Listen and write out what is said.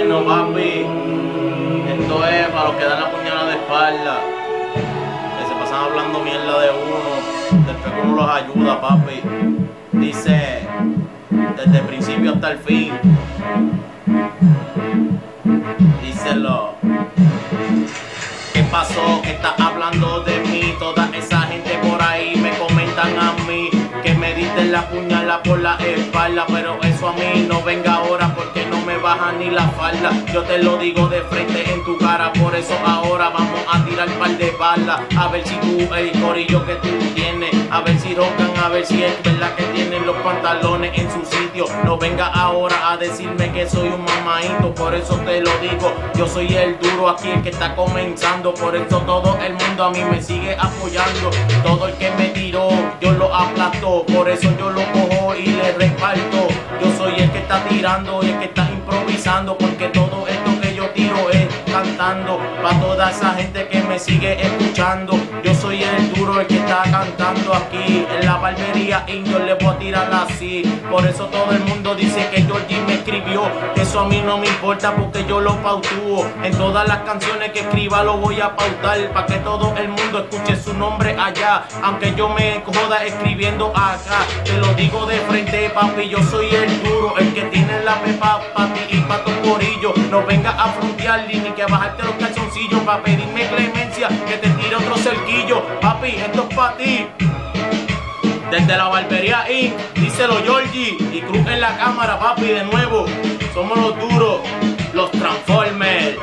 Ay no papi, esto es para los que dan la puñalada de espalda, que se pasan hablando mierda de uno, después que uno los ayuda papi. Dice, desde el principio hasta el fin, díselo. ¿Qué pasó? Estás hablando de mí, toda esa gente por ahí me comentan a mí que me diste la puñalada por la espalda, pero eso a mí no venga ahora porque no me baja ni la falda. Yo te lo digo de frente en tu cara, por eso ahora vamos a tirar par de balas, a ver si tú, el corillo que tú tienes, a ver si roncan, a ver si es verdad que tienen los pantalones en su sitio. No venga ahora a decirme que soy un mamadito, por eso te lo digo, yo soy el duro aquí, el que está comenzando, por eso todo el mundo a mí me sigue apoyando. Todo el que me tiró, yo lo aplasto, por eso yo lo cojo y le reparto. Yo soy el que está tirando y el que está improvisando, porque todo esto que yo tiro es cantando para toda esa gente que me sigue escuchando. Yo soy el duro, el que está cantando aquí en la barbería y yo le voy a tirar así. Por eso todo el mundo dice que Georgie me escribió, eso a mí no me importa porque yo lo pautúo. En todas las canciones que escriba lo voy a pautar para que todo el mundo escuche su nombre allá, aunque yo me joda escribiendo acá. Te lo digo de frente papi, yo soy el duro, el que tiene la pepa pa' ti y pa' tu corillo. No venga a frontear ni que a bajarte los calzoncillos pa' pedirme clemencia, que te tire otro cerquillo. Papi, esto es pa' ti. Desde la barbería Inc, díselo Georgie y Cruz en la cámara papi de nuevo. Somos los duros, los Transformers.